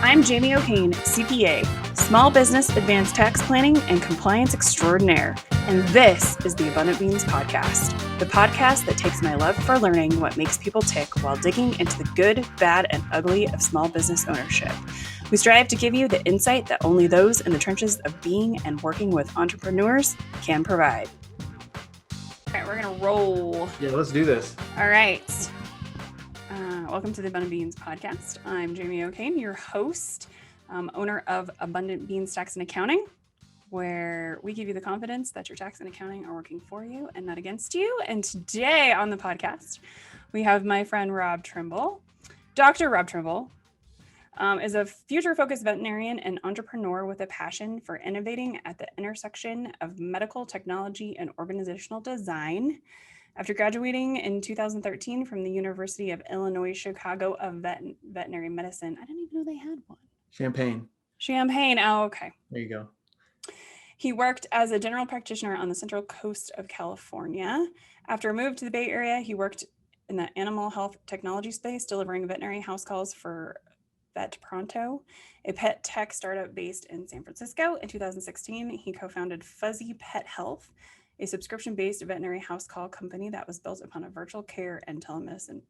I'm Jamie O'Kane, CPA, Small Business Advanced Tax Planning and Compliance Extraordinaire, and this is the Abundant Beans Podcast, the podcast that takes my love for learning what makes people tick while digging into the good, bad, and ugly of small business ownership. We strive to give you the insight that only those in the trenches of being and working with entrepreneurs can provide. All right, we're going to roll. Yeah, let's do this. All right. Welcome to the Abundant Beans Podcast. I'm Jamie O'Kane, your host, owner of Abundant Beans Tax and Accounting, where we give you the confidence that your tax and accounting are working for you and not against you. And today on the podcast, we have my friend Rob Trimble. Dr. Rob Trimble is a future-focused veterinarian and entrepreneur with a passion for innovating at the intersection of medical technology and organizational design. After graduating in 2013 from the University of Illinois, Chicago of veterinary medicine, I didn't even know they had one. Champaign. Oh, okay. There you go. He worked as a general practitioner on the central coast of California. After a move to the Bay Area, he worked in the animal health technology space, delivering veterinary house calls for Vet Pronto, a pet tech startup based in San Francisco. In 2016, he co-founded Fuzzy Pet Health, a subscription-based veterinary house call company that was built upon a virtual care and telemedicine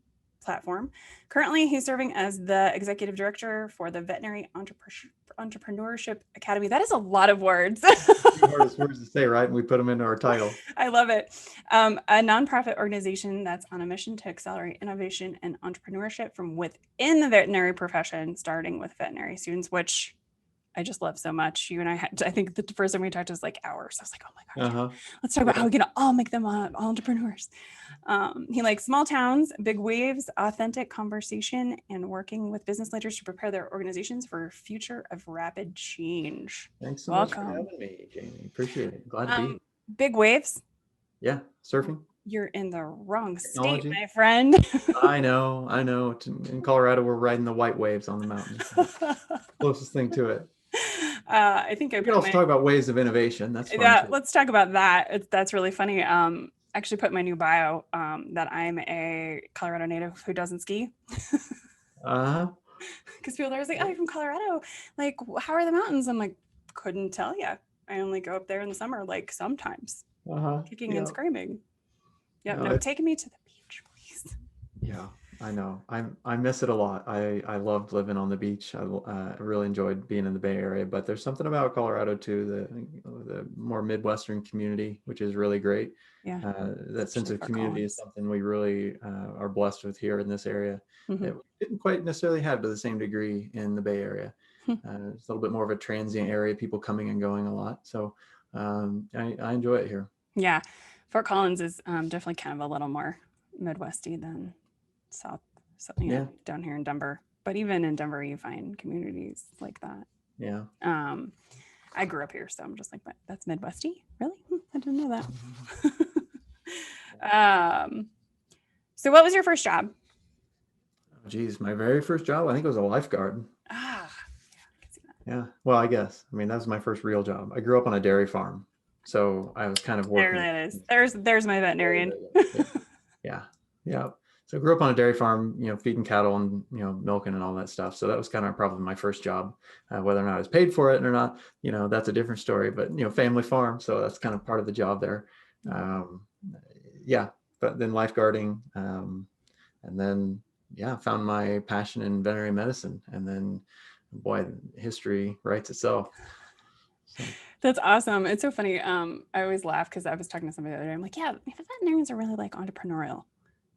platform. Currently, he's serving as the executive director for the Veterinary Entrepreneurship Academy. That is a lot of words. Hardest words to say, right? And we put them into our title. I love it. A nonprofit organization that's on a mission to accelerate innovation and entrepreneurship from within the veterinary profession, starting with veterinary students, which I just love so much. You and I think the first time we talked was like hours. I was like, oh my gosh, let's talk about how we can all make them all entrepreneurs. He likes small towns, big waves, authentic conversation, and working with business leaders to prepare their organizations for a future of rapid change. Thanks so much for having me, Jamie. Appreciate it. Glad to be. Big waves. Yeah, surfing. You're in the wrong state, my friend. I know. In Colorado, we're riding the white waves on the mountains. Closest thing to it. I think we can also talk about ways of innovation. That's fun too. Let's talk about that. That's really funny. Actually put my new bio that I'm a Colorado native who doesn't ski. Because people are always like, oh, you're from Colorado. Like, how are the mountains? I'm like, couldn't tell you. I only go up there in the summer, like sometimes, kicking and screaming. Yeah, no, taking me to the beach, please. Yeah. I know. I miss it a lot. I loved living on the beach. I really enjoyed being in the Bay Area, but there's something about Colorado too, the more Midwestern community, which is really great. Yeah. That sense of community is something we really are blessed with here in this area. That we didn't quite necessarily have to the same degree in the Bay Area. It's a little bit more of a transient area, people coming and going a lot. So I enjoy it here. Yeah. Fort Collins is definitely kind of a little more Midwesty than South, down here in Denver. But even in Denver, you find communities like that. Yeah. I grew up here, so I'm just like, that's Midwesty? Really? I didn't know that. So what was your first job? Oh, geez, my very first job, I think it was a lifeguard. Yeah, I can see that. Yeah. Well, I guess. I mean, that was my first real job. I grew up on a dairy farm, so I was kind of working. There that is. There's my veterinarian. Yeah. So I grew up on a dairy farm, feeding cattle and, milking and all that stuff. So that was kind of probably my first job. Whether or not I was paid for it or not, that's a different story, but, family farm. So that's kind of part of the job there. But then lifeguarding, and then, found my passion in veterinary medicine. And then, boy, history writes itself. So. That's awesome. It's so funny. I always laugh because I was talking to somebody the other day. I'm like, yeah, veterinarians are really like entrepreneurial.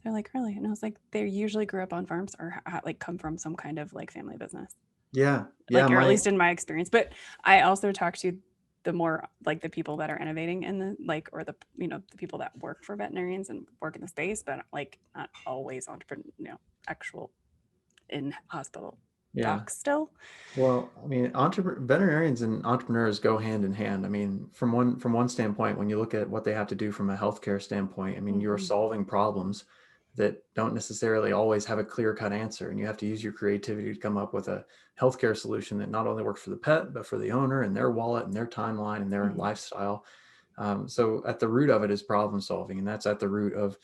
They're like, really? And I was like, they usually grew up on farms or like come from some kind of like family business. Yeah. Or at least in my experience. But I also talk to the more like the people that are innovating in the like, or the, the people that work for veterinarians and work in the space, but like not always actual in hospital docs still. Well, I mean, veterinarians and entrepreneurs go hand in hand. I mean, from one standpoint, when you look at what they have to do from a healthcare standpoint, I mean, you're solving problems that don't necessarily always have a clear-cut answer. And you have to use your creativity to come up with a healthcare solution that not only works for the pet, but for the owner and their wallet and their timeline and their lifestyle. So at the root of it is problem solving. And that's at the root of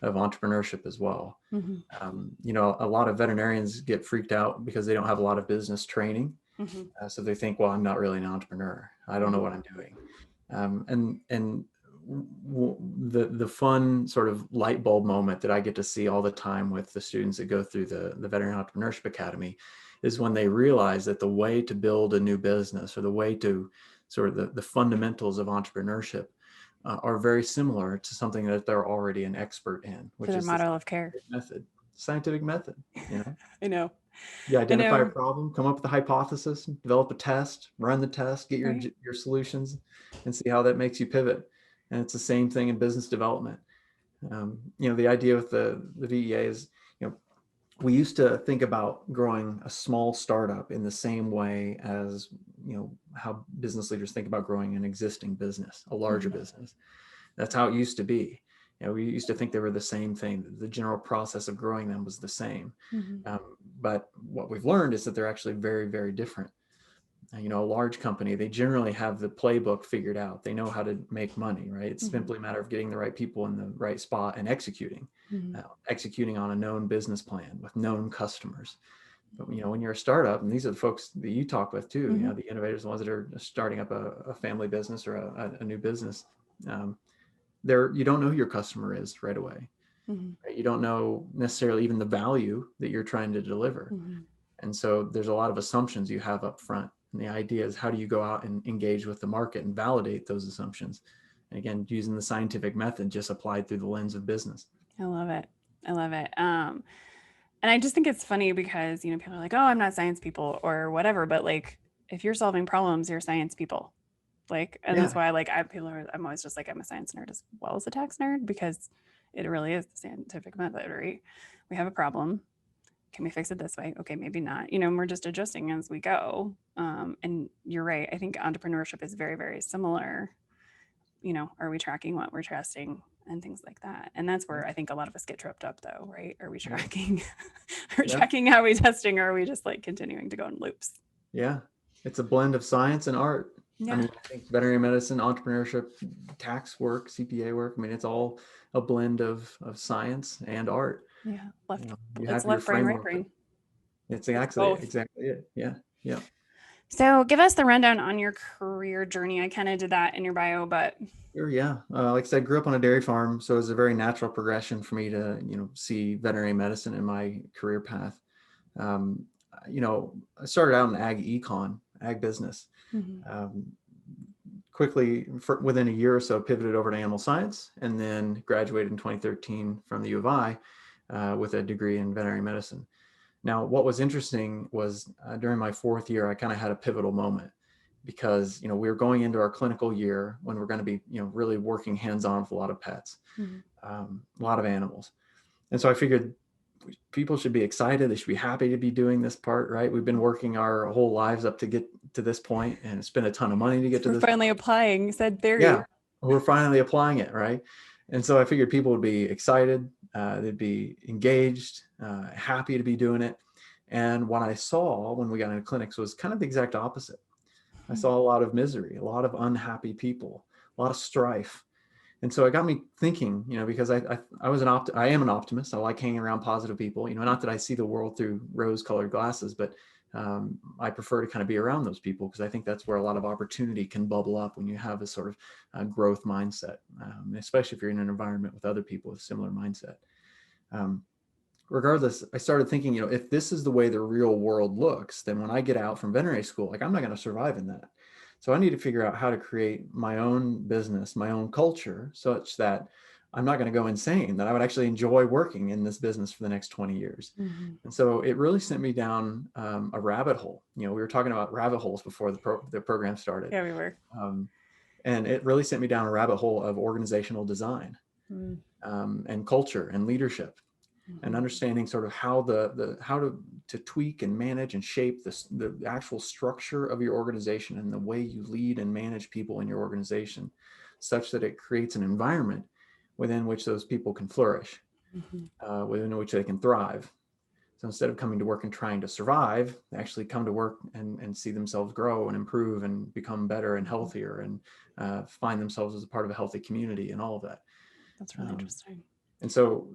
of entrepreneurship as well. Mm-hmm. A lot of veterinarians get freaked out because they don't have a lot of business training. Mm-hmm. So they think, well, I'm not really an entrepreneur. I don't know what I'm doing. The fun sort of light bulb moment that I get to see all the time with the students that go through the Veterinary Entrepreneurship Academy is when they realize that the way to build a new business, or the way to sort of the fundamentals of entrepreneurship, are very similar to something that they're already an expert in, which their is the model of care. scientific method. I know. You identify a problem, come up with a hypothesis, develop a test, run the test, get your solutions, and see how that makes you pivot. And it's the same thing in business development. The idea with the VEA is, we used to think about growing a small startup in the same way as, how business leaders think about growing an existing business, a larger business. That's how it used to be. We used to think they were the same thing. The general process of growing them was the same. But what we've learned is that they're actually very, very different. A large company, they generally have the playbook figured out. They know how to make money, right? It's simply a matter of getting the right people in the right spot and executing on a known business plan with known customers. But, when you're a startup, and these are the folks that you talk with too, the innovators, the ones that are starting up a family business or a new business, you don't know who your customer is right away. Right? You don't know necessarily even the value that you're trying to deliver. And so there's a lot of assumptions you have up front. And the idea is, how do you go out and engage with the market and validate those assumptions? And again, using the scientific method just applied through the lens of business. I love it. And I just think it's funny because, people are like, oh, I'm not science people or whatever. But like, if you're solving problems, you're science people. That's why I'm always just like, I'm a science nerd as well as a tax nerd, because it really is the scientific method, right? We have a problem. Can we fix it this way? Okay, maybe not. And we're just adjusting as we go. And you're right. I think entrepreneurship is very, very similar. Are we tracking what we're testing and things like that? And that's where I think a lot of us get tripped up, though, right? Are we tracking? Tracking how we testing, or are we just like continuing to go in loops? Yeah, it's a blend of science and art. Yeah. I think veterinary medicine, entrepreneurship, tax work, CPA work, it's all a blend of science and art. Yeah. It's left brain, right brain. It's exactly it. Yeah. So give us the rundown on your career journey. I kind of did that in your bio, but. Sure, yeah. Like I said, I grew up on a dairy farm, so it was a very natural progression for me to, see veterinary medicine in my career path. I started out in ag business. Quickly, within a year or so, pivoted over to animal science, and then graduated in 2013 from the U of I with a degree in veterinary medicine. Now, what was interesting was during my fourth year, I kind of had a pivotal moment, because we were going into our clinical year when we're going to be really working hands-on with a lot of pets, a lot of animals. And so I figured people should be excited. They should be happy to be doing this part, right? We've been working our whole lives up to get to this point, and it's been a ton of money to get to this point. We're finally applying said theory. Yeah, we're finally applying it, right? And so I figured people would be excited, they'd be engaged, happy to be doing it. And what I saw when we got into clinics was kind of the exact opposite. I saw a lot of misery, a lot of unhappy people, a lot of strife. And so it got me thinking, because I am an optimist. I like hanging around positive people, not that I see the world through rose-colored glasses, but I prefer to kind of be around those people, because I think that's where a lot of opportunity can bubble up when you have a sort of growth mindset, especially if you're in an environment with other people with a similar mindset. Regardless, I started thinking, if this is the way the real world looks, then when I get out from veterinary school, I'm not going to survive in that. So I need to figure out how to create my own business, my own culture, such that I'm not going to go insane, that I would actually enjoy working in this business for the next 20 years. And so it really sent me down a rabbit hole. We were talking about rabbit holes before the program started. Yeah, we were. And it really sent me down a rabbit hole of organizational design and culture and leadership. And understanding sort of how how to tweak and manage and shape the actual structure of your organization and the way you lead and manage people in your organization, such that it creates an environment within which those people can flourish, within which they can thrive. So instead of coming to work and trying to survive, they actually come to work and see themselves grow and improve and become better and healthier, and find themselves as a part of a healthy community and all of that. That's really interesting. And so,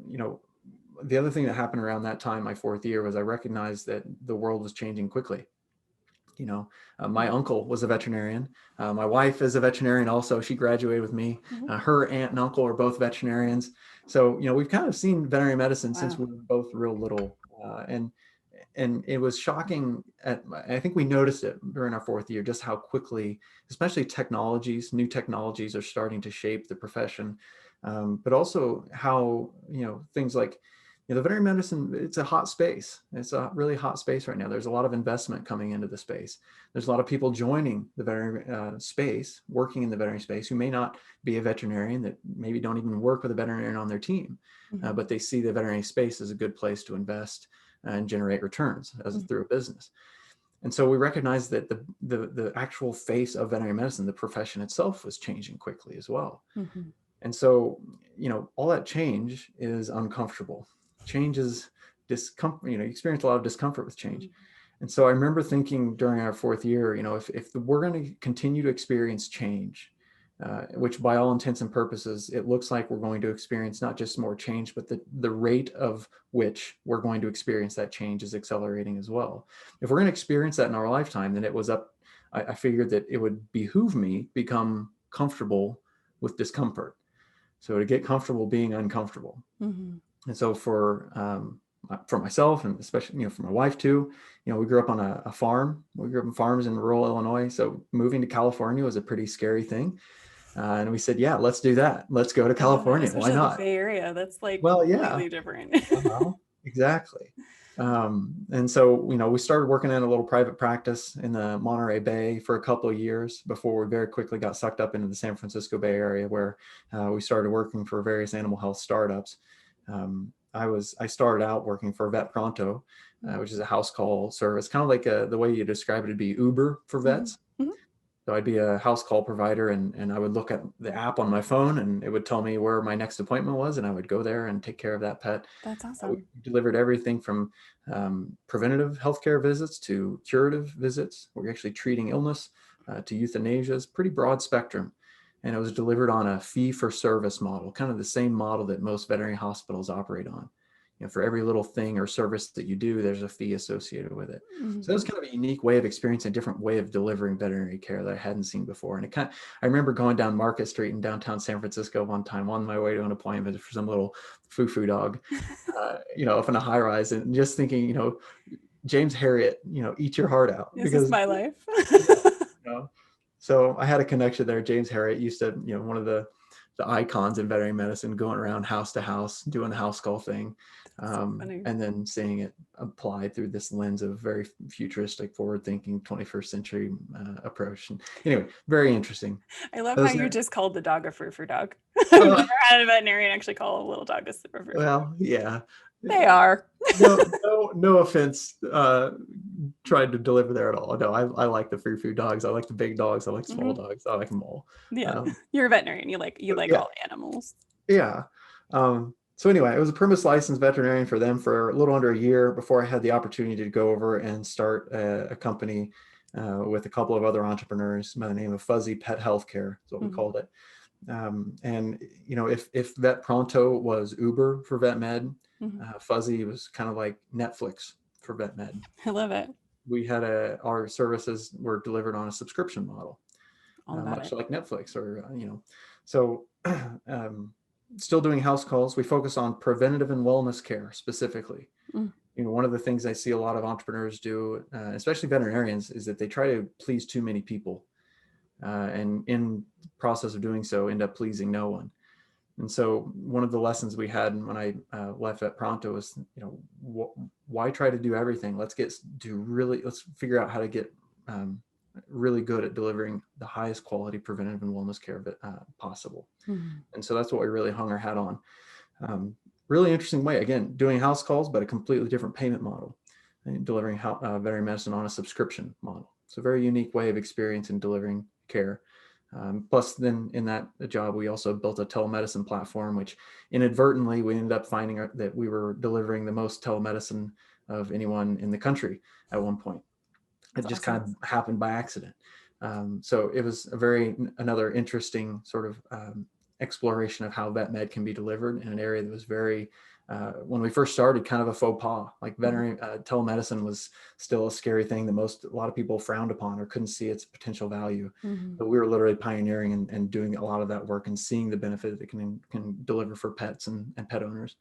the other thing that happened around that time, my fourth year, was I recognized that the world was changing quickly. My uncle was a veterinarian. My wife is a veterinarian also. She graduated with me. Her aunt and uncle are both veterinarians. So, we've kind of seen veterinary medicine since we were both real little. And it was shocking. I think we noticed it during our fourth year, just how quickly, especially new technologies are starting to shape the profession. But also how, things like, the veterinary medicine, it's a hot space. It's a really hot space right now. There's a lot of investment coming into the space. There's a lot of people joining the veterinary space, working in the veterinary space, who may not be a veterinarian, that maybe don't even work with a veterinarian on their team, but they see the veterinary space as a good place to invest and generate returns through a business. And so we recognized that the actual face of veterinary medicine, the profession itself, was changing quickly as well. And so, all that change is uncomfortable. Change is discomfort. You experience a lot of discomfort with change. And so I remember thinking during our fourth year, if we're going to continue to experience change, which by all intents and purposes, it looks like we're going to experience not just more change, but the rate of which we're going to experience that change is accelerating as well. If we're going to experience that in our lifetime, then I figured that it would behoove me become comfortable with discomfort. So to get comfortable being uncomfortable. And so for myself, and especially, for my wife too, we grew up on a farm. We grew up in farms in rural Illinois. So moving to California was a pretty scary thing. And we said, yeah, let's do that. Let's go to California. Why not? The Bay Area. That's completely different. Exactly. And so, we started working in a little private practice in the Monterey Bay for a couple of years before we very quickly got sucked up into the San Francisco Bay Area, where we started working for various animal health startups. I started out working for Vet Pronto, which is a house call service, kind of like the way you describe it would be Uber for vets. So I'd be a house call provider, and I would look at the app on my phone, and it would tell me where my next appointment was, and I would go there and take care of that pet. That's awesome. We delivered everything from preventative healthcare visits to curative visits. We're actually treating illness to euthanasia. It's pretty broad spectrum. And it was delivered on a fee-for-service model, kind of the same model that most veterinary hospitals operate on. For every little thing or service that you do, there's a fee associated with it. So that was kind of a unique way of experiencing, a different way of delivering veterinary care that I hadn't seen before. And I remember going down Market Street in downtown San Francisco one time on my way to an appointment for some little foo-foo dog, up in a high rise, and just thinking, James Harriet, eat your heart out. This is my life. So I had a connection there. James Harriet used to, one of the icons in veterinary medicine, going around house to house, doing the house call thing. And then seeing it applied through this lens of very futuristic, forward-thinking 21st century approach. And anyway, very interesting. I love how you just called the dog a frou-frou dog. I've never had a veterinarian actually call a little dog a frou-frou. Well, yeah. They are. No offense tried to deliver there at all. No, I like the frou-frou dogs. I like the big dogs. I like small dogs. I like them all. Yeah. You're a veterinarian. You like all animals. Yeah. So anyway, I was a premise licensed veterinarian for them for a little under a year before I had the opportunity to go over and start a company with a couple of other entrepreneurs by the name of Fuzzy Pet Healthcare, is what we called it. And if Vet Pronto was Uber for vet med, Fuzzy was kind of like Netflix for vet med. I love it. We had our services were delivered on a subscription model, much like Netflix, or so. Still doing house calls. We focus on preventative and wellness care specifically. One of the things I see a lot of entrepreneurs do, especially veterinarians, is that they try to please too many people, and in the process of doing so, end up pleasing no one. And so one of the lessons we had when I left at Pronto was, why try to do everything? Let's figure out how to get really good at delivering the highest quality preventative and wellness care possible. And so that's what we really hung our hat on. Really interesting way, again, doing house calls, but a completely different payment model, and delivering veterinary medicine on a subscription model. So a very unique way of experience in delivering care. Plus then in that job, we also built a telemedicine platform, which inadvertently we ended up finding that we were delivering the most telemedicine of anyone in the country at one point. It just kind of happened by accident. So it was another interesting sort of exploration of how vet med can be delivered in an area that was very, when we first started, kind of a faux pas. Like veterinary telemedicine was still a scary thing that a lot of people frowned upon or couldn't see its potential value. But we were literally pioneering and doing a lot of that work and seeing the benefit that it can deliver for pets and pet owners.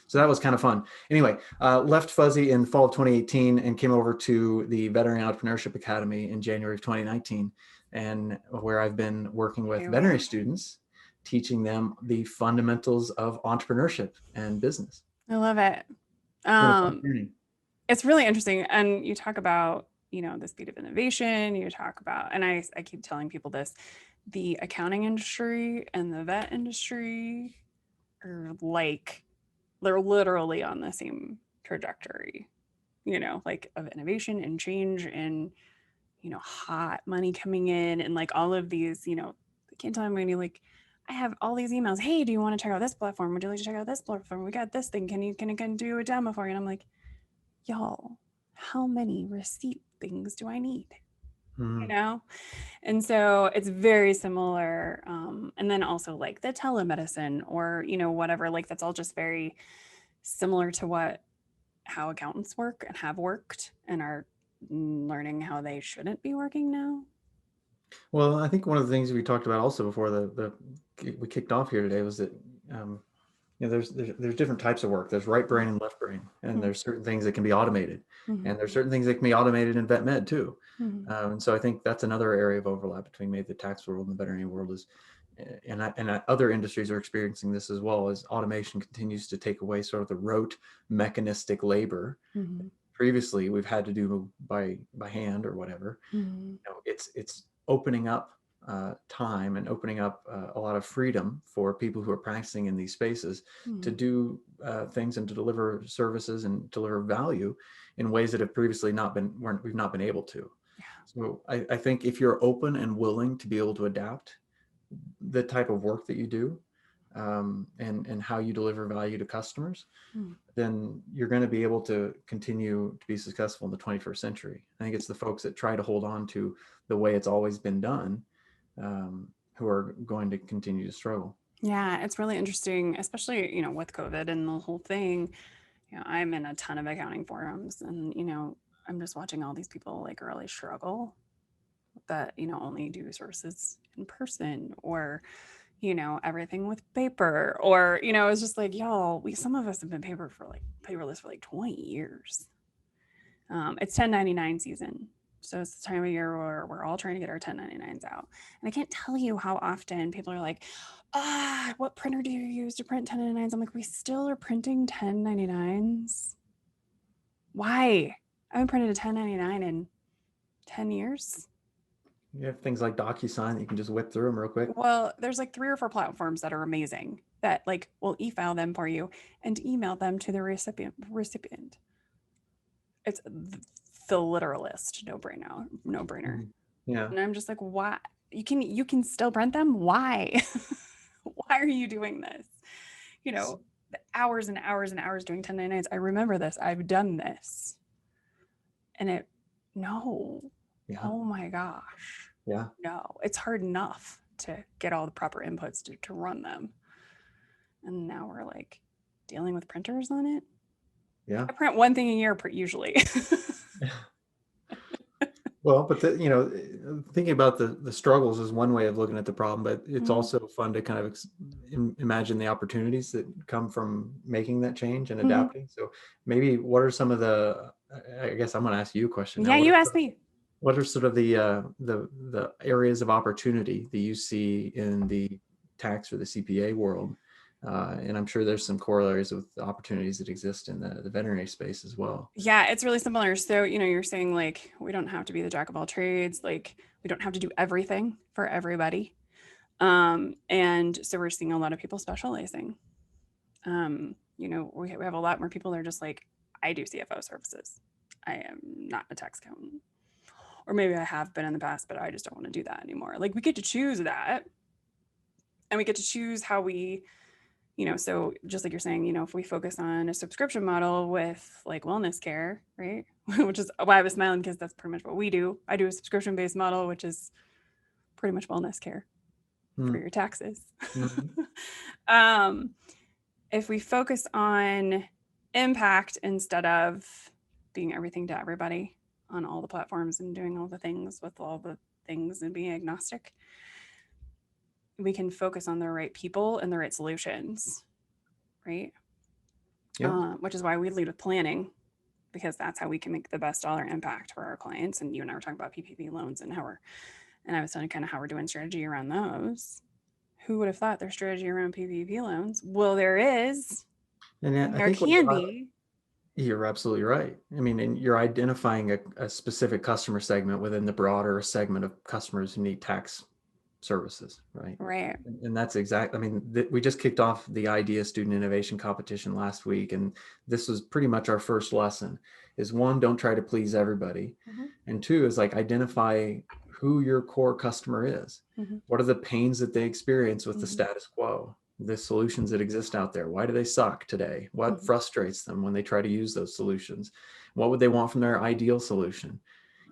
So that was kind of fun. Anyway, left Fuzzy in fall of 2018 and came over to the Veterinary Entrepreneurship Academy in January of 2019, and where I've been working with veterinary students, teaching them the fundamentals of entrepreneurship and business. I love it. It's really interesting. And you talk about, the speed of innovation. You talk about, and I keep telling people this, the accounting industry and the vet industry are they're literally on the same trajectory, like of innovation and change and, hot money coming in and like all of these, I can't tell anybody, like, I have all these emails. Hey, do you want to check out this platform? Would you like to check out this platform? We got this thing. Can you do a demo for you? And I'm like, y'all, how many receipt things do I need? And so it's very similar. And then also like the telemedicine or, whatever, like that's all just very similar to how accountants work and have worked and are learning how they shouldn't be working now. Well, I think one of the things we talked about also before we kicked off here today was that there's different types of work. There's right brain and left brain, and there's certain things that can be automated, and there's certain things that can be automated in vet med too. And so I think that's another area of overlap between maybe the tax world and the veterinary world is, and other industries are experiencing this as well, as automation continues to take away sort of the rote mechanistic labor. Previously we've had to do by hand or whatever. It's opening up time and opening up a lot of freedom for people who are practicing in these spaces to do things and to deliver services and deliver value in ways that have previously we've not been able to. So I think if you're open and willing to be able to adapt the type of work that you do and how you deliver value to customers, then you're going to be able to continue to be successful in the 21st century. I think it's the folks that try to hold on to the way it's always been done who are going to continue to struggle. Yeah, it's really interesting, especially, with COVID and the whole thing. I'm in a ton of accounting forums and, I'm just watching all these people like really struggle that, you know, only do sources in person or, you know, everything with paper or, you know, it's just like, y'all, some of us have been paperless for like 20 years. It's 1099 season. So it's the time of year where we're all trying to get our 1099s out. And I can't tell you how often people are like, what printer do you use to print 1099s? I'm like, we still are printing 1099s. Why? I haven't printed a 1099 in 10 years. You have things like DocuSign that you can just whip through them real quick. Well, there's like 3 or 4 platforms that are amazing that like will e-file them for you and email them to the recipient. It's the literalist no-brainer. Yeah. And I'm just like, why? You can still print them? Why? Why are you doing this? You know, the hours and hours and hours doing 1099s. I remember this. I've done this. And no. Yeah. Oh my gosh. Yeah. No, it's hard enough to get all the proper inputs to run them. And now we're like dealing with printers on it. Yeah. I print one thing a year usually. Well, but thinking about the struggles is one way of looking at the problem, but it's also fun to kind of imagine the opportunities that come from making that change and adapting. So maybe what are some of I guess I'm going to ask you a question. Yeah, you asked me. What are sort of the areas of opportunity that you see in the tax or the CPA world? And I'm sure there's some corollaries with the opportunities that exist in the veterinary space as well. Yeah, it's really similar. So, you know, you're saying like, we don't have to be the jack of all trades. Like we don't have to do everything for everybody. And so we're seeing a lot of people specializing. You know, we have a lot more people that are just like, I do CFO services. I am not a tax accountant. Or maybe I have been in the past, but I just don't want to do that anymore. Like we get to choose that. And we get to choose how we, you know, so just like you're saying, you know, if we focus on a subscription model with like wellness care, right? Which is why I was smiling because that's pretty much what we do. I do a subscription-based model, which is pretty much wellness care. for Mm. your taxes. Mhm. If we focus on impact instead of being everything to everybody on all the platforms and doing all the things with all the things and being agnostic, we can focus on the right people and the right solutions, right? Yep. Which is why we lead with planning, because that's how we can make the best dollar impact for our clients. And you and I were talking about PPP loans and and I was telling kind of how we're doing strategy around those. Who would have thought there's strategy around PPP loans? Well, there is, And and I there think what can be. you're absolutely right. I mean, and you're identifying a specific customer segment within the broader segment of customers who need tax services, right? Right. And that's exact. I mean, we just kicked off the IDEA Student Innovation Competition last week, and this was pretty much our first lesson. Is one, don't try to please everybody, Mm-hmm. and two is like identify who your core customer is. Mm-hmm. What are the pains that they experience with the Mm-hmm. status quo? The solutions that exist out there. Why do they suck today? What Mm-hmm. frustrates them when they try to use those solutions? What would they want from their ideal solution?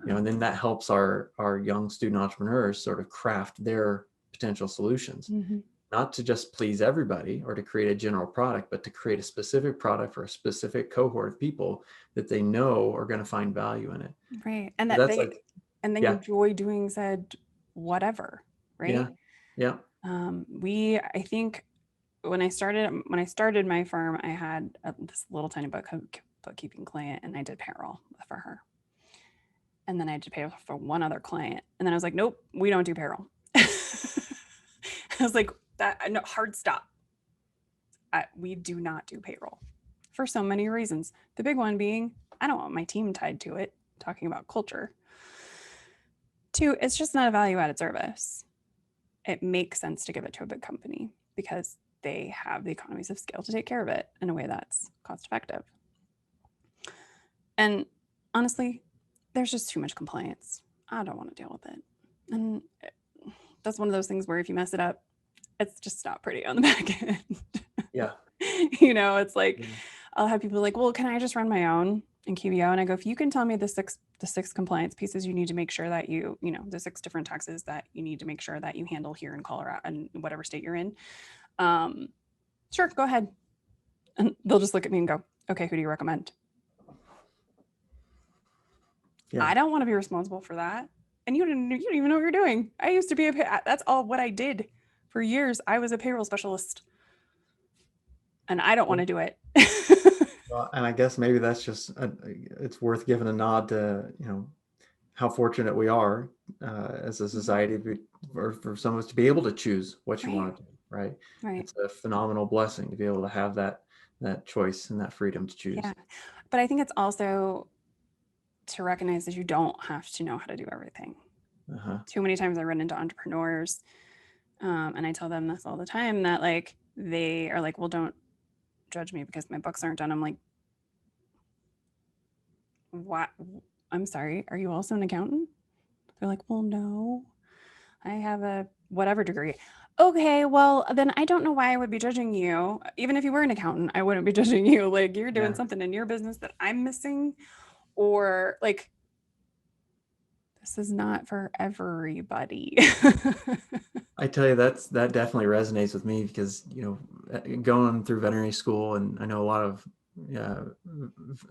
And then that helps our young student entrepreneurs sort of craft their potential solutions, Mm-hmm. not to just please everybody or to create a general product, but to create a specific product for a specific cohort of people that they know are going to find value in it. Right. And So that that's they, like, and they yeah, enjoy doing said whatever, right? yeah, yeah. I think when I started my firm, I had this little tiny bookkeeping client, and I did payroll for her. And then I had to pay for one other client. And then I was like, nope, we don't do payroll. I was like, that no, hard stop. We do not do payroll for so many reasons. The big one being, I don't want my team tied to it, talking about culture. Two, it's just not a value added service. It makes sense to give it to a big company because they have the economies of scale to take care of it in a way that's cost effective. And honestly, there's just too much compliance. I don't want to deal with it. And that's one of those things where if you mess it up, it's just not pretty on the back end. Yeah. It's like Yeah. I'll have people like, well, can I just run my own in QBO? And I go, if you can tell me the six compliance pieces you need to make sure that the 6 different taxes that you need to make sure that you handle here in Colorado and whatever state you're in, sure, go ahead. And they'll just look at me and go, okay, who do you recommend? Yeah. I don't want to be responsible for that. And you don't even know what you're doing. I used to be that's all what I did for years. I was a payroll specialist and I don't want to do it. Well, and I guess maybe that's just, it's worth giving a nod to, how fortunate we are as a society for some of us to be able to choose what you Right. want to do, right? Right. It's a phenomenal blessing to be able to have that choice and that freedom to choose. Yeah. But I think it's also to recognize that you don't have to know how to do everything. Uh-huh. Too many times I run into entrepreneurs and I tell them this all the time that like they are like, well, don't judge me because my books aren't done. I'm like, what? I'm sorry. Are you also an accountant? They're like, well, no, I have a whatever degree. Okay, well, then I don't know why I would be judging you. Even if you were an accountant, I wouldn't be judging you. Like you're doing Yeah. something in your business that I'm missing, or like this is not for everybody. I tell you, that definitely resonates with me because, going through veterinary school, and I know a lot of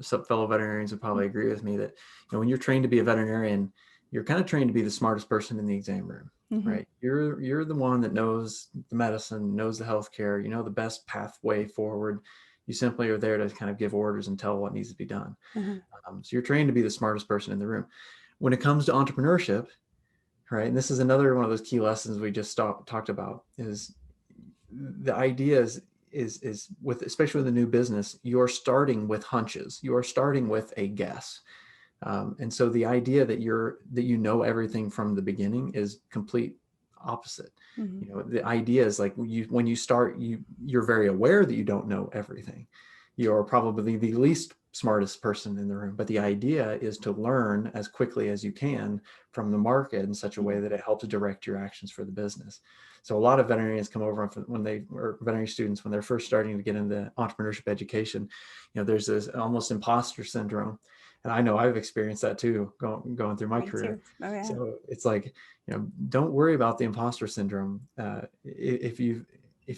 some fellow veterinarians would probably agree with me that, when you're trained to be a veterinarian, you're kind of trained to be the smartest person in the exam room, Mm-hmm. right? You're the one that knows the medicine, knows the healthcare, the best pathway forward. You simply are there to kind of give orders and tell what needs to be done. Mm-hmm. So you're trained to be the smartest person in the room. When it comes to entrepreneurship, right, and this is another one of those key lessons we just talked about, is the idea is with, especially with a new business, you're starting with hunches, you're starting with a guess. And so the idea that you know everything from the beginning is complete opposite. Mm-hmm. The idea is like when you start, you're very aware that you don't know everything. You're probably the least smartest person in the room, but the idea is to learn as quickly as you can from the market in such a way that it helps direct your actions for the business. So a lot of veterinarians come over or veterinary students, when they're first starting to get into entrepreneurship education, there's this almost imposter syndrome And I know I've experienced that too, going through my Me career. too. Oh yeah. So it's like, don't worry about the imposter syndrome. If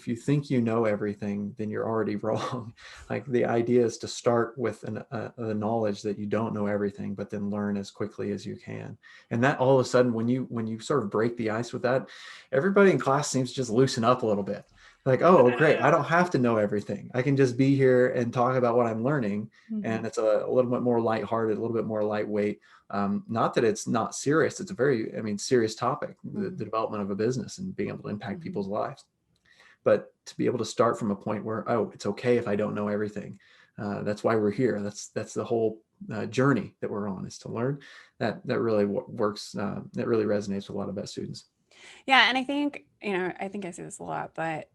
you think you know everything, then you're already wrong. Like the idea is to start with the knowledge that you don't know everything, but then learn as quickly as you can. And that all of a sudden, when you sort of break the ice with that, everybody in class seems to just loosen up a little bit. Like, oh, great, I don't have to know everything. I can just be here and talk about what I'm learning. And it's a little bit more lighthearted, a little bit more lightweight. Not that it's not serious. It's a very, serious topic, the development of a business and being able to impact people's lives. But to be able to start from a point where, oh, it's okay if I don't know everything. That's why we're here. That's the whole journey that we're on, is to learn. That really works. That really resonates with a lot of vet students. Yeah, and I think I think I say this a lot, but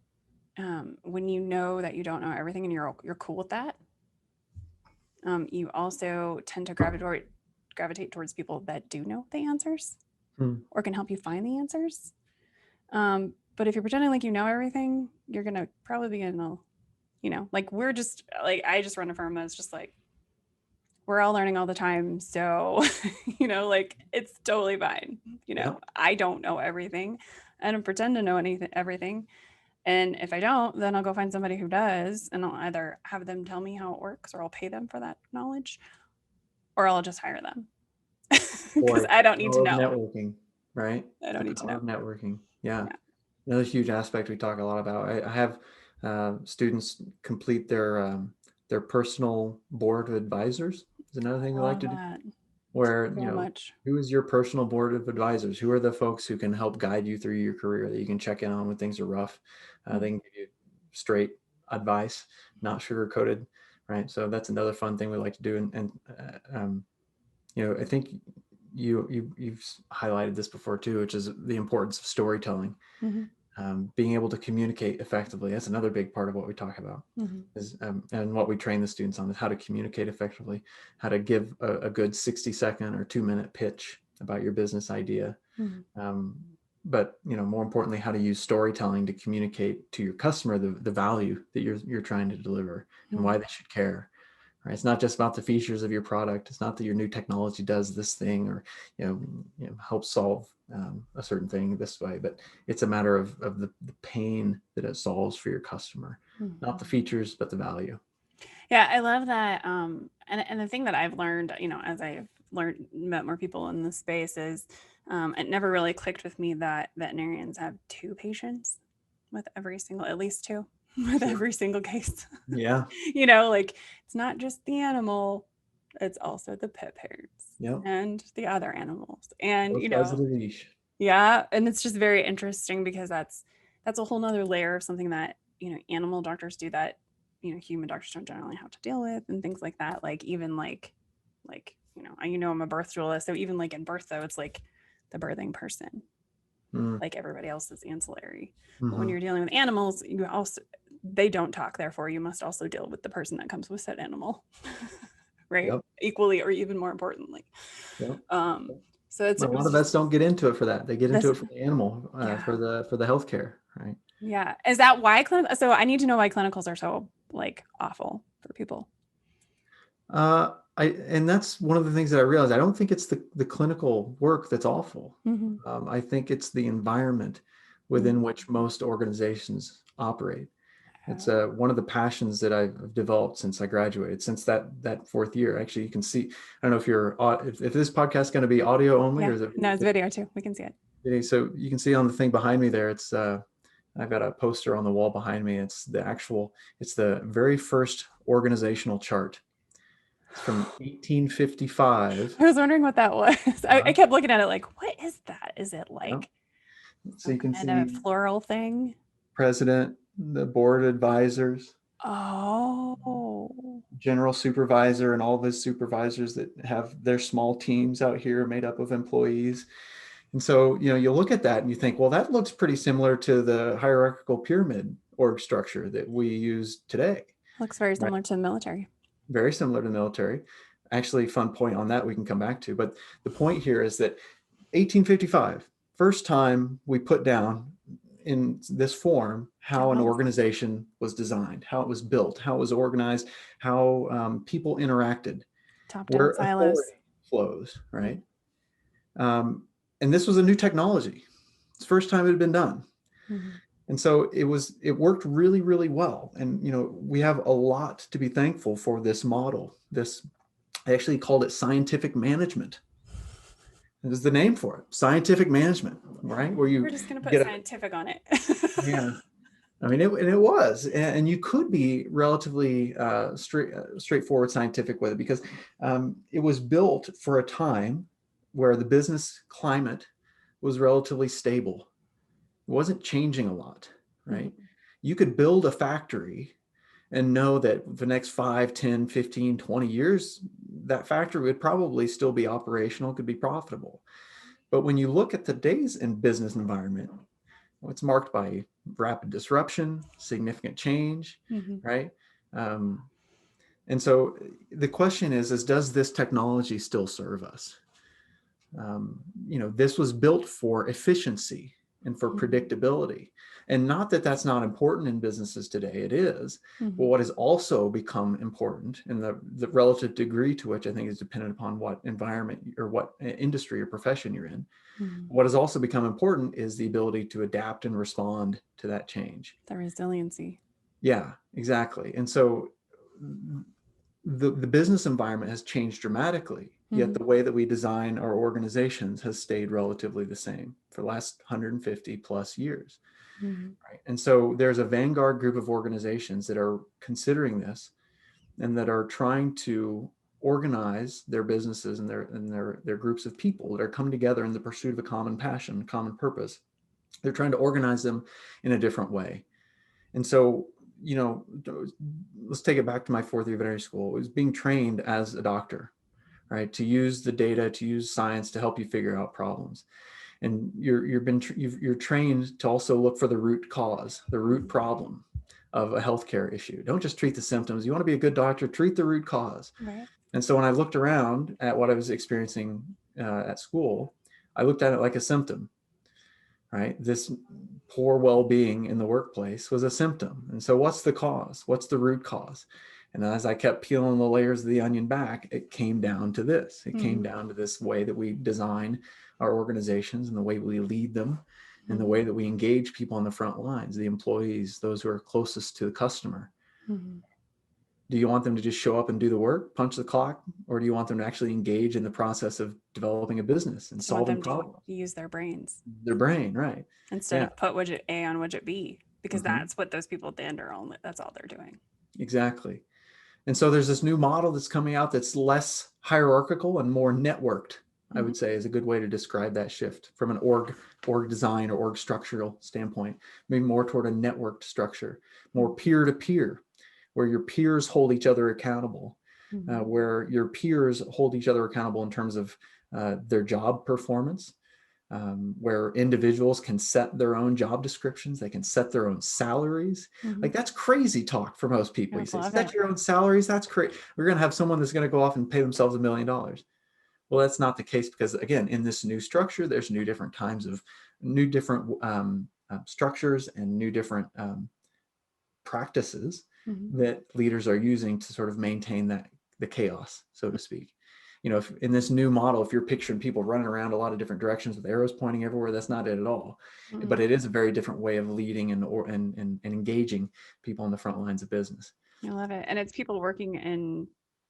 when you know that you don't know everything and you're cool with that, you also tend to gravitate towards people that do know the answers or can help you find the answers. But if you're pretending like you know everything, you're gonna probably be in like we're just like, I just run a firm that's just like, we're all learning all the time. So, like it's totally fine. Yeah. I don't know everything. I don't pretend to know everything. And if I don't, then I'll go find somebody who does, and I'll either have them tell me how it works, or I'll pay them for that knowledge, or I'll just hire them because I don't need to know. Networking, right? I don't need to know. Networking. Yeah. Another huge aspect we talk a lot about. I have students complete their personal board of advisors. Is another thing they like to do. Where, who is your personal board of advisors? Who are the folks who can help guide you through your career, that you can check in on when things are rough? They can give you straight advice, not sugar-coated, right? So that's another fun thing we like to do. And I think you've highlighted this before too, which is the importance of storytelling. Being able to communicate effectively. That's another big part of what we talk about, and what we train the students on, is how to communicate effectively, how to give a good 60-second or 2-minute pitch about your business idea. But more importantly, how to use storytelling to communicate to your customer the value that you're trying to deliver and why they should care. Right? It's not just about the features of your product. It's not that your new technology does this thing or helps solve a certain thing this way, but it's a matter of the pain that it solves for your customer, not the features, but the value. Yeah, I love that. And the thing that I've learned, as I've met more people in this space, is it never really clicked with me that veterinarians have 2 patients with at least 2 with every single case. Yeah. Like it's not just the animal, it's also the pet parents and the other animals. And, yeah. And it's just very interesting because that's a whole nother layer of something that, animal doctors do that, human doctors don't generally have to deal with, and things like that. Like even like, I'm a birth doula. So even like in birth though, it's like the birthing person, like everybody else is ancillary. But when you're dealing with animals, they don't talk. Therefore, you must also deal with the person that comes with said animal, right? Equally or even more importantly. So it's a lot of vets don't get into it for that. They get into it for the animal, for the healthcare, right? Yeah. Is that why so I need to know why clinicals are so like awful for people. And that's one of the things that I realized. I don't think it's the clinical work that's awful. I think it's the environment within which most organizations operate. It's one of the passions that I've developed since I graduated, since that 4th year. Actually, you can see, I don't know if this podcast is going to be audio only or is it? No, it's video too. We can see it. So you can see on the thing behind me there, it's I've got a poster on the wall behind me. It's the very first organizational chart. It's from 1855. I was wondering what that was. I kept looking at it like, what is that? Is it like so you can see a floral thing? President, the board advisors. General supervisor and all of his supervisors that have their small teams out here made up of employees. And so, you look at that and you think, well, that looks pretty similar to the hierarchical pyramid org structure that we use today. Looks very similar to the military. Very similar to the military. Actually, fun point on that we can come back to. But the point here is that 1855, first time we put down in this form how an organization was designed, how it was built, how it was organized, how people interacted. Top-down where silos. authority flows, right? And this was a new technology. It's the first time it had been done. Mhm. And so it worked really, really well. And, we have a lot to be thankful for this model. I actually called it scientific management. It was the name for it, scientific management, right? Where you We're just going to put get scientific on it. yeah. I mean, it was, and you could be relatively straightforward scientific with it because it was built for a time where the business climate was relatively stable. It wasn't changing a lot, right? Mhm. You could build a factory and know that the next 5, 10, 15, 20 years, that factory would probably still be operational, could be profitable. But when you look at today's business environment, it's marked by rapid disruption, significant change, Mhm. right? Um, and so the question is does this technology still serve us? This was built for efficiency and for Mhm. predictability. And not that that's not important in businesses today, it is. But Mhm. what has also become important, and the relative degree to which I think is dependent upon what environment or what industry or profession you're in, Mhm. what has also become important is the ability to adapt and respond to that change. The resiliency. Yeah, exactly. And so the business environment has changed dramatically, yet Mhm. the way that we design our organizations has stayed relatively the same for the last 150 plus years. Mhm. Right? And so there's a vanguard group of organizations that are considering this and that are trying to organize their businesses and their groups of people that are coming together in the pursuit of a common passion, common purpose. They're trying to organize them in a different way. And so, let's take it back to my fourth year of veterinary school. It was being trained as a doctor, right? To use the data, to use science to help you figure out problems. And you're trained to also look for the root cause, the root problem of a healthcare issue. Don't just treat the symptoms. You want to be a good doctor, treat the root cause. Right. And so when I looked around at what I was experiencing at school, I looked at it like a symptom, right? This poor well-being in the workplace was a symptom. And so what's the cause? What's the root cause? And as I kept peeling the layers of the onion back, it came down to this. It came down to this way that we design our organizations and the way we lead them and the way that we engage people on the front lines, the employees, those who are closest to the customer. Mhm. Do you want them to just show up and do the work, punch the clock, or do you want them to actually engage in the process of developing a business and So you want solving them to problems? use their brains Their brain, right? instead Yeah. of put widget A on widget B, because Mm-hmm. that's what those people at the end are only, that's all they're doing. Exactly. And so there's this new model that's coming out that's less hierarchical and more networked, I would say is a good way to describe that shift from an org design or org structural standpoint, maybe more toward a networked structure, more peer-to-peer, where your peers hold each other accountable, where your peers hold each other accountable in terms of their job performance, where individuals can set their own job descriptions, they can set their own salaries. Like that's crazy talk for most people. I You say, love set it. your own salaries. That's great. We're going to have someone that's going to go off and pay themselves $1 million. Well, that's not the case because again, in this new structure, there's new different structures and new different practices that leaders are using to sort of maintain the chaos, so to speak. If in this new model, if you're picturing people running around a lot of different directions with arrows pointing everywhere, that's not it at all. But it is a very different way of leading and engaging people on the front lines of business. I love it. And it's people working in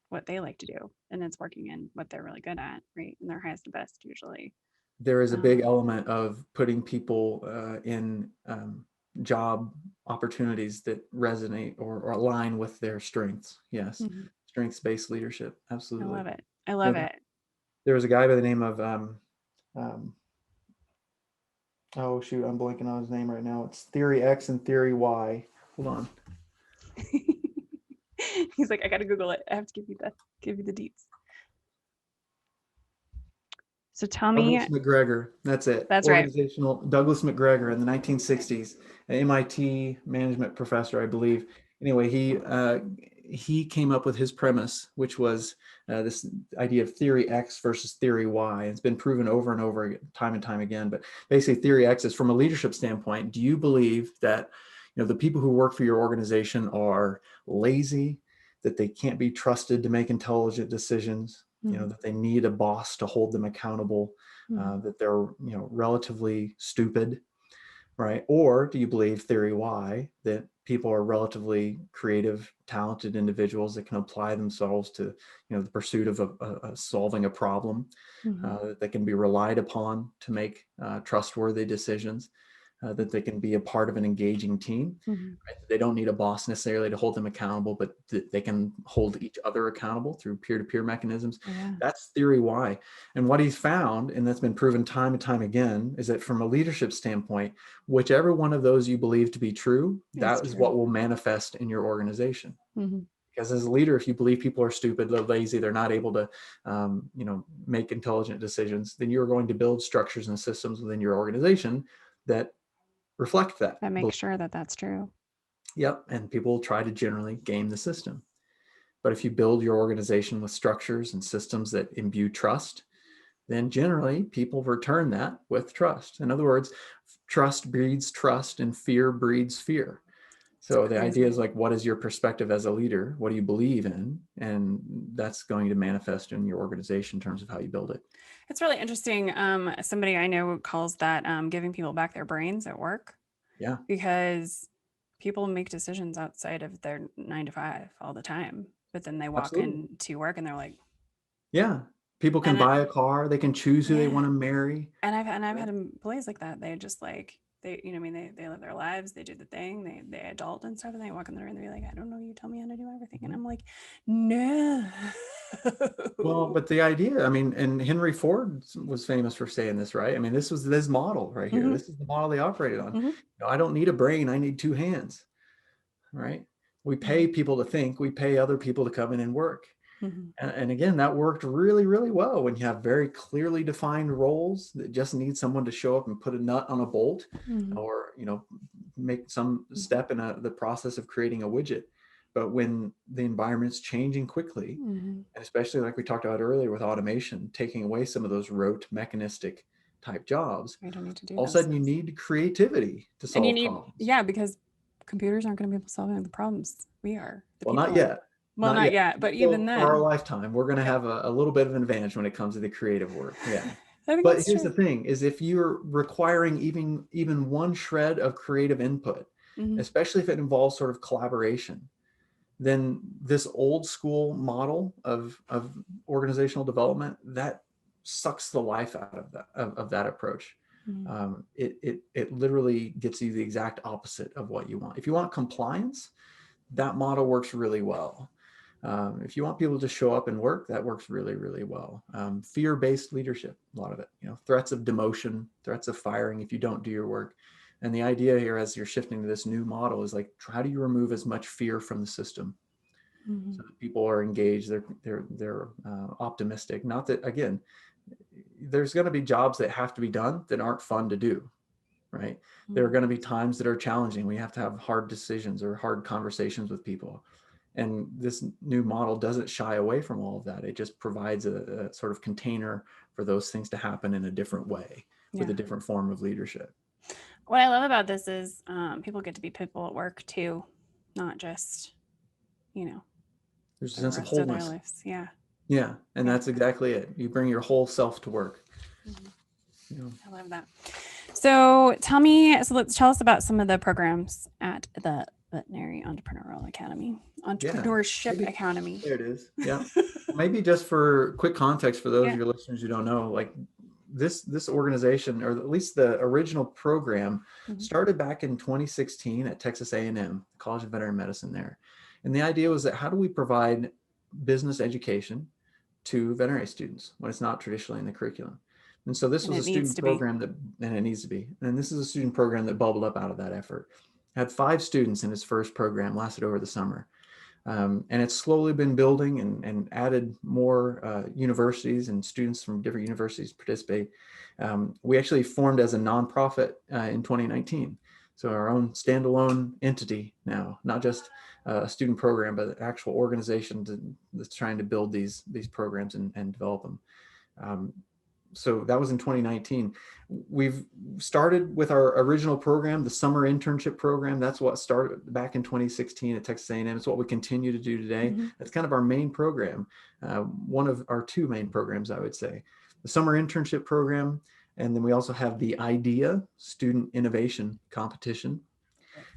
what they like to do, and it's working in what they're really good at, right? And their highest and best usually. There is a big Um, element of putting people in job opportunities that resonate or align with their strengths. Yes, mhm. strengths-based leadership. I Absolutely. love it. I love There, it. there was a guy by the name of um, oh shoot, I'm blanking on his name right now. It's Theory X and Theory Y. Hold on. He's like, I gotta Google it. I have to give you the deets. So tell me, Douglas McGregor. That's it. that's right. Organizational Douglas McGregor in the 1960s, an MIT management professor, I believe. Anyway, he came up with his premise, which was this idea of theory X versus theory Y. It's been proven over and over again, time and time again. But basically, theory X is from a leadership standpoint. Do you believe that the people who work for your organization are lazy? that they can't be trusted to make intelligent decisions, that they need a boss to hold them accountable, that they're, relatively stupid, right? Or do you believe theory Y, that people are relatively creative, talented individuals that can apply themselves to, the pursuit of solving a problem, that can be relied upon to make trustworthy decisions, that they can be a part of an engaging team. Right? They don't need a boss necessarily to hold them accountable, but they can hold each other accountable through peer-to-peer mechanisms. Yeah. That's theory Y. And what he's found, and that's been proven time and time again, is that from a leadership standpoint, whichever one of those you believe to be true, that is what will manifest in your organization. Because as a leader, if you believe people are stupid, they're lazy, they're not able to, make intelligent decisions, then you're going to build structures and systems within your organization that reflect that. That makes sure that that's true. Yep. And people will try to generally game the system. But if you build your organization with structures and systems that imbue trust, then generally people return that with trust. In other words, trust breeds trust and fear breeds fear. So the idea is like, what is your perspective as a leader? What do you believe in? And that's going to manifest in your organization in terms of how you build it. It's really interesting. Somebody I know calls that giving people back their brains at work. Yeah. Because people make decisions outside of their 9 to 5 all the time, but then they walk into work and they're like, yeah, people can buy a car, they can choose who they want to marry. And I've had employees like that. They just like, they live their lives, they do the thing, they adult and stuff, and they walk in the room and they're like, I don't know, you tell me how to do everything. And I'm like, no. Well, but the idea, I mean, and Henry Ford was famous for saying this, right? I mean, this was this model right here. This is the model they operated on. I don't need a brain, I need two hands, right? We pay people to think, we pay other people to come in and work. And again, that worked really, really well when you have very clearly defined roles that just need someone to show up and put a nut on a bolt, or, make some step in the process of creating a widget. But when the environment's changing quickly, and especially like we talked about earlier with automation, taking away some of those rote mechanistic type jobs, I don't need to do all of a sudden you need creativity to solve problems. Yeah, because computers aren't going to be able to solve any of the problems we are. Well, not yet. Well, not yet, but even then. For our lifetime, we're going to have a little bit of an advantage when it comes to the creative work. Yeah. But here's the thing, is if you're requiring even one shred of creative input, especially if it involves sort of collaboration, then this old school model of organizational development, that sucks the life out of that approach. It literally gets you the exact opposite of what you want. If you want compliance, that model works really well. If you want people to show up and work, that works really, really well. Fear-based leadership, a lot of it, threats of demotion, threats of firing if you don't do your work. And the idea here, as you're shifting to this new model, is like, how do you remove as much fear from the system so that people are engaged, they're optimistic. Not that, again, there's going to be jobs that have to be done that aren't fun to do, right? There are going to be times that are challenging. We have to have hard decisions or hard conversations with people. And this new model doesn't shy away from all of that. It just provides a sort of container for those things to happen in a different way, with a different form of leadership. What I love about this is people get to be people at work too, not just, there's a sense of wholeness. Yeah. Yeah. And that's exactly it. You bring your whole self to work. I love that. So tell us about some of the programs at the Veterinary Entrepreneurial Academy. Entrepreneurship Academy. There it is. Yeah. Maybe just for quick context for those of your listeners who don't know, like this organization, or at least the original program, started back in 2016 at Texas A&M, College of Veterinary Medicine there. And the idea was that how do we provide business education to veterinary students when it's not traditionally in the curriculum? And so this was a student program and it needs to be. And this is a student program that bubbled up out of that effort. Had 5 students in its first program, lasted over the summer. And it's slowly been building and added more universities and students from different universities participate. We actually formed as a nonprofit in 2019. So our own standalone entity now, not just a student program, but an actual organization that's trying to build these programs and develop them. So that was in 2019. We've started with our original program, the summer internship program. That's what started back in 2016 at Texas A&M. It's what we continue to do today. Mm-hmm. That's kind of our main program, one of our two main programs, I would say. The summer internship program, and then we also have the IDEA Student Innovation Competition.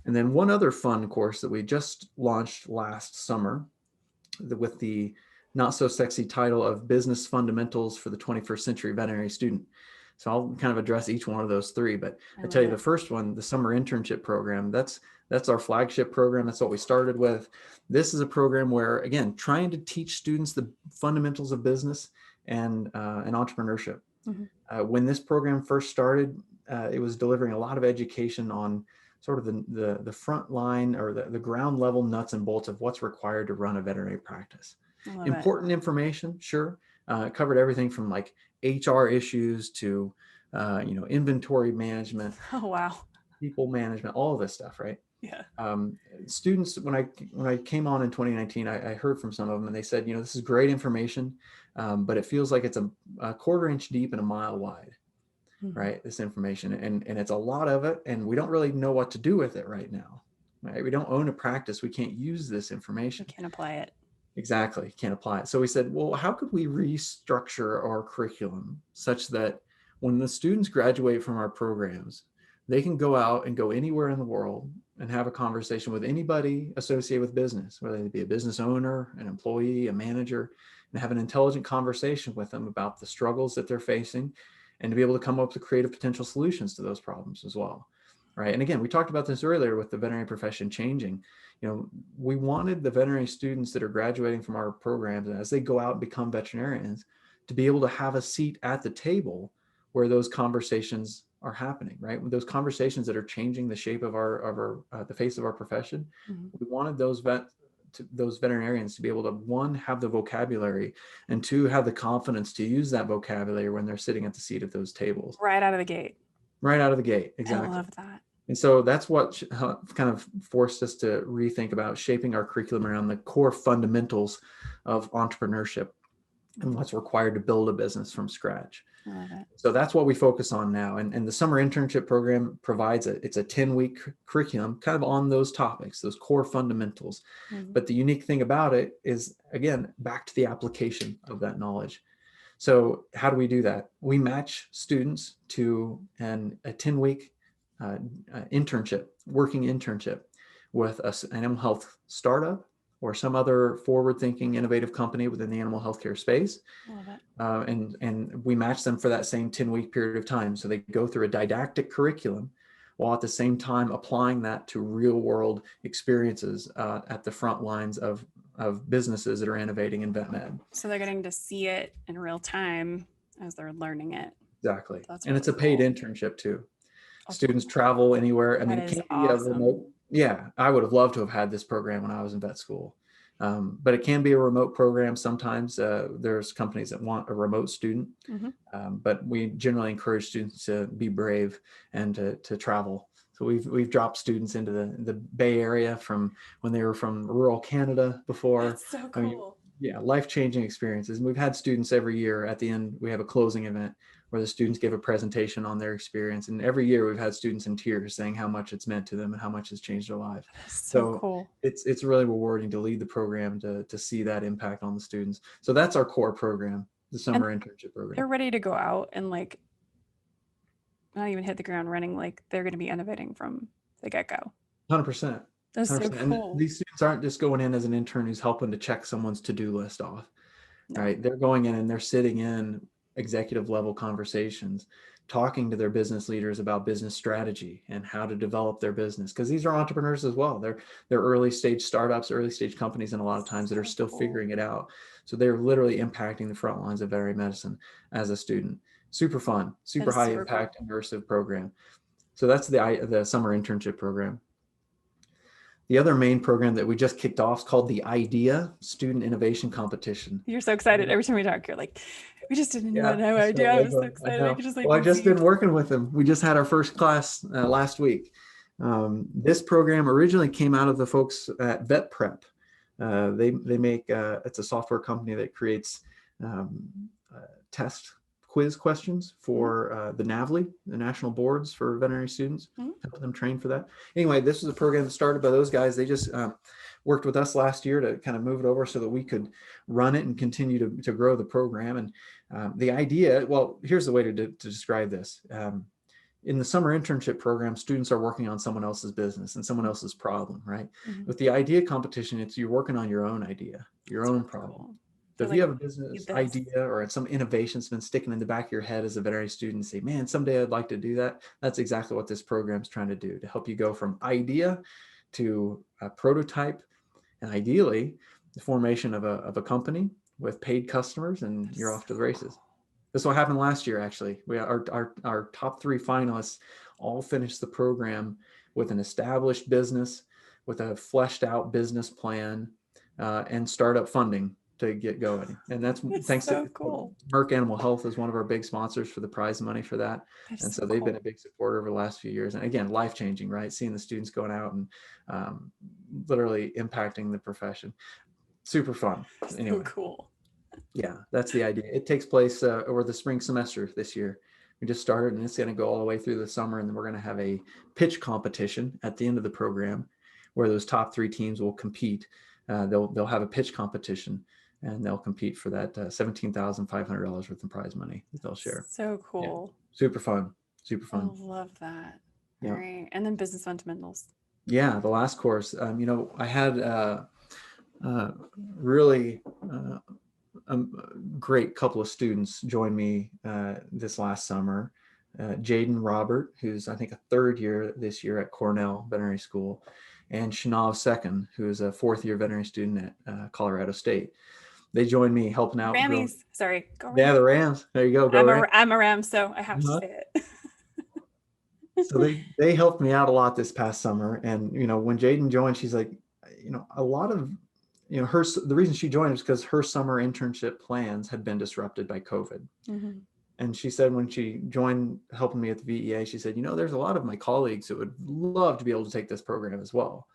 And then one other fun course that we just launched last summer with the not so sexy title of Business Fundamentals for the 21st Century Veterinary Student. So I'll kind of address each one of those three, but I tell you the first one, the summer internship program, that's our flagship program. That's what we started with. This is a program where, again, trying to teach students the fundamentals of business and entrepreneurship. Mm-hmm. When this program first started, it was delivering a lot of education on sort of the front line or the ground level nuts and bolts of what's required to run a veterinary practice. Important information, sure. Covered everything from like HR issues to, inventory management. Oh, wow. People management, all of this stuff, right? Yeah. Students, when I came on in 2019, I heard from some of them and they said, this is great information, but it feels like it's a quarter inch deep and a mile wide, mm-hmm. right? This information, and it's a lot of it, and we don't really know what to do with it right now, right? We don't own a practice. We can't use this information. We can't apply it. Exactly. Can't apply it. So we said, well, how could we restructure our curriculum such that when the students graduate from our programs, they can go out and go anywhere in the world and have a conversation with anybody associated with business, whether they be a business owner, an employee, a manager, and have an intelligent conversation with them about the struggles that they're facing and to be able to come up with creative potential solutions to those problems as well. Right. And again, we talked about this earlier with the veterinary profession changing. We wanted the veterinary students that are graduating from our programs, as they go out and become veterinarians, to be able to have a seat at the table where those conversations are happening, right? With those conversations that are changing the shape of the face of our profession. Mm-hmm. We wanted those veterinarians to be able to, one, have the vocabulary, and two, have the confidence to use that vocabulary when they're sitting at the seat of those tables. Right out of the gate. Right out of the gate. Exactly. I love that. And so that's what kind of forced us to rethink about shaping our curriculum around the core fundamentals of entrepreneurship and what's required to build a business from scratch. I love it. So that's what we focus on now. And the summer internship program provides it's a 10-week curriculum kind of on those topics, those core fundamentals. Mm-hmm. But the unique thing about it is, again, back to the application of that knowledge. So how do we do that? We match students to a 10-week internship, working internship with an animal health startup or some other forward-thinking, innovative company within the animal healthcare space. Love it. And we match them for that same 10-week period of time. So they go through a didactic curriculum while at the same time applying that to real-world experiences at the front lines of businesses that are innovating in vet med. So they're getting to see it in real time as they're learning it. Exactly. That's and it's a paid internship too. Students travel anywhere. I mean, it can't be a remote. Yeah, I would have loved to have had this program when I was in vet school. But it can be a remote program. Sometimes there's companies that want a remote student, mm-hmm. But we generally encourage students to be brave and to travel. So we've dropped students into the Bay Area from when they were from rural Canada before. That's so cool. I mean, yeah, life-changing experiences. And we've had students every year. At the end, we have a closing event where the students give a presentation on their experience. And every year we've had students in tears saying how much it's meant to them and how much it's changed their lives. So cool. It's really rewarding to lead the program, to see that impact on the students. So that's our core program, the summer internship program. They're ready to go out and not even hit the ground running. Like they're going to be innovating from the get-go. 100%. That's 100%. So cool. And these students aren't just going in as an intern who's helping to check someone's to-do list off, right? They're going in and they're sitting in executive level conversations, talking to their business leaders about business strategy and how to develop their business. Because these are entrepreneurs as well. They're early stage startups, early stage companies, and a lot of times that are still figuring it out. So they're literally impacting the front lines of veterinary medicine as a student. Super fun, super high impact, immersive program. So that's the summer internship program. The other main program that we just kicked off is called the IDEA Student Innovation Competition. You're so excited every time we talk. You're like, we just didn't have no idea. I was so excited. I've just been working with them. We just had our first class last week. This program originally came out of the folks at Vet Prep. They make it's a software company that creates test quiz questions for the NAVLE, the National Boards for Veterinary Students, helping them train for that. Anyway, this was a program started by those guys. They just worked with us last year to kind of move it over so that we could run it and continue to grow the program. And the idea, well, here's the way to describe this. In the summer internship program, students are working on someone else's business and someone else's problem, right? With the idea competition, it's you're working on your own idea, your own problem. Cool. So if you have a business idea or some innovation that's been sticking in the back of your head as a veterinary student, say, man, someday I'd like to do that. That's exactly what this program is trying to do, to help you go from idea to a prototype, and ideally the formation of a company with paid customers, and you're off to the races. This is what happened last year, actually. Our top 3 finalists all finished the program with an established business, with a fleshed out business plan, and startup funding to get going. And that's thanks to cool. Merck Animal Health is one of our big sponsors for the prize money for that. And so they've been a big supporter over the last few years. And again, life-changing, right? Seeing the students going out and literally impacting the profession. Super fun. Anyway. So cool. Yeah, that's the idea. It takes place over the spring semester this year. We just started, and it's going to go all the way through the summer. And then we're going to have a pitch competition at the end of the program where those top 3 teams will compete. They'll have a pitch competition, and they'll compete for that $17,500 worth of prize money that they'll share. So cool. Yeah. Super fun. Super fun. I love that. Yeah. All right. And then business fundamentals. Yeah, the last course. I had really a great couple of students join me this last summer. Jaden Robert, who's I think a 3rd year this year at Cornell Veterinary School, and Shanav Second, who is a 4th year veterinary student at Colorado State. They joined me helping out. Rammies. Sorry. Go Rams. Yeah, the Rams. There you go. I'm a Ram, so I have to say it. So they helped me out a lot this past summer. And, when Jaden joined, she's like, a lot of, the reason she joined is because her summer internship plans had been disrupted by COVID. Mm-hmm. And she said when she joined helping me at the VEA, she said, there's a lot of my colleagues that would love to be able to take this program as well,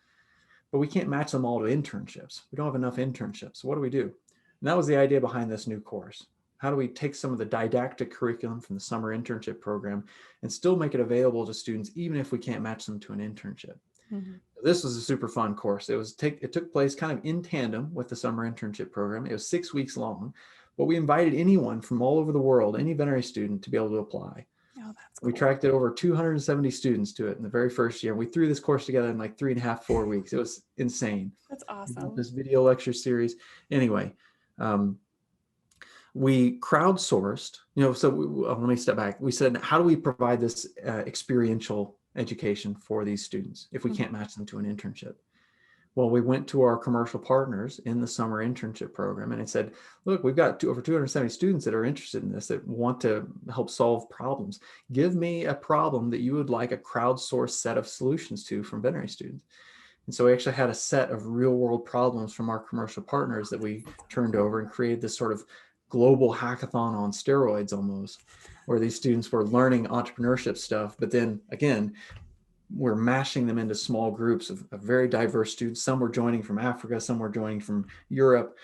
but we can't match them all to internships. We don't have enough internships. So what do we do? And that was the idea behind this new course. How do we take some of the didactic curriculum from the summer internship program and still make it available to students, even if we can't match them to an internship? Mm-hmm. This was a super fun course. It took place kind of in tandem with the summer internship program. It was 6 weeks long, but we invited anyone from all over the world, any veterinary student, to be able to apply. Oh, that's cool. We tracked over 270 students to it in the very first year. We threw this course together in like 3.5, 4 weeks. It was insane. That's awesome. This video lecture series. Anyway, we crowdsourced, let me step back. We said, how do we provide this experiential education for these students if we can't match them to an internship? Well, we went to our commercial partners in the summer internship program and it said, look, we've got over 270 students that are interested in this, that want to help solve problems. Give me a problem that you would like a crowdsourced set of solutions to from veterinary students. And so we actually had a set of real world problems from our commercial partners that we turned over and created this sort of global hackathon on steroids almost, where these students were learning entrepreneurship stuff, but then again, we're mashing them into small groups of very diverse students. Some were joining from Africa, some were joining from Europe,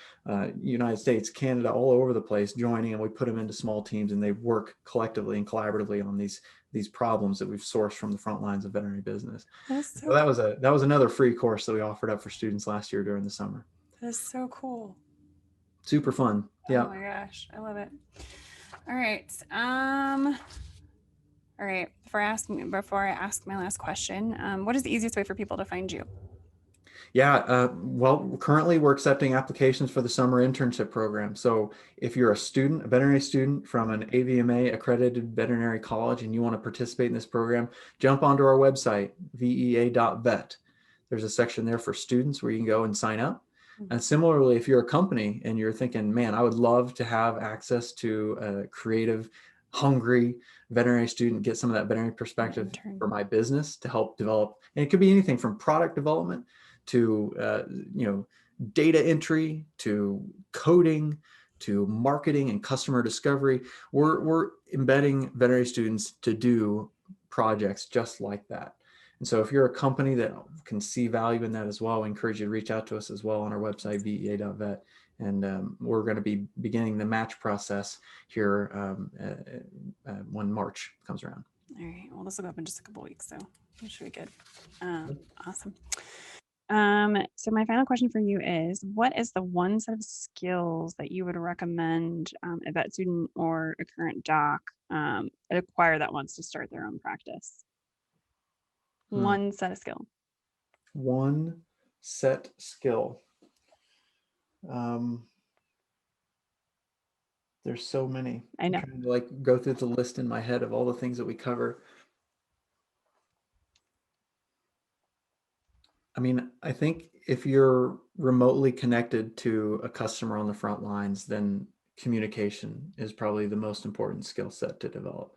United States, Canada, all over the place joining, and we put them into small teams and they work collectively and collaboratively on these problems that we've sourced from the front lines of veterinary business. So that was another free course that we offered up for students last year during the summer. That's so cool. Super fun. Yeah. Oh my gosh, I love it. All right. All right. Before I ask my last question, what is the easiest way for people to find you? Yeah. Well, currently we're accepting applications for the summer internship program. So if you're a veterinary student from an AVMA accredited veterinary college and you want to participate in this program, jump onto our website, vea.vet. There's a section there for students where you can go and sign up. And similarly, if you're a company and you're thinking, man, I would love to have access to a creative, hungry veterinary student, get some of that veterinary perspective for my business to help develop. And it could be anything from product development to, data entry, to coding, to marketing and customer discovery. We're embedding veterinary students to do projects just like that. And so if you're a company that can see value in that as well, we encourage you to reach out to us as well on our website, vea.vet, we're going to be beginning the match process here when March comes around. All right. Well, this will go up in just a couple of weeks, so it should be good. Awesome. So my final question for you is, what is the one set of skills that you would recommend a vet student or a current doc acquire that wants to start their own practice? One set of skill. One set skill. There's so many. I know. I'm trying to like go through the list in my head of all the things that we cover. I mean, I think if you're remotely connected to a customer on the front lines, then communication is probably the most important skill set to develop.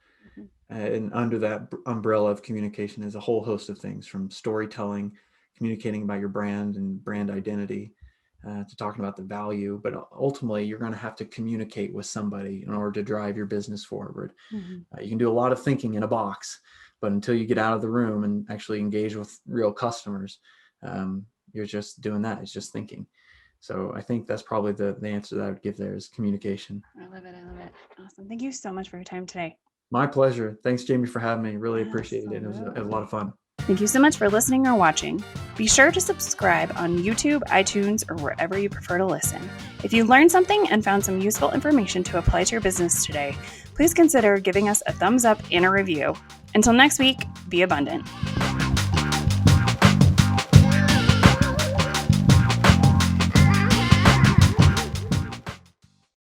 And under that umbrella of communication is a whole host of things, from storytelling, communicating about your brand and brand identity, to talking about the value. But ultimately, you're going to have to communicate with somebody in order to drive your business forward. You can do a lot of thinking in a box, but until you get out of the room and actually engage with real customers, you're just doing that. It's just thinking. So I think that's probably the answer that I would give there is communication. I love it. Awesome. Thank you so much for your time today. My pleasure. Thanks, Jamie, for having me. Really appreciated it. It was a lot of fun. Thank you so much for listening or watching. Be sure to subscribe on YouTube, iTunes, or wherever you prefer to listen. If you learned something and found some useful information to apply to your business today, please consider giving us a thumbs up and a review. Until next week, be abundant.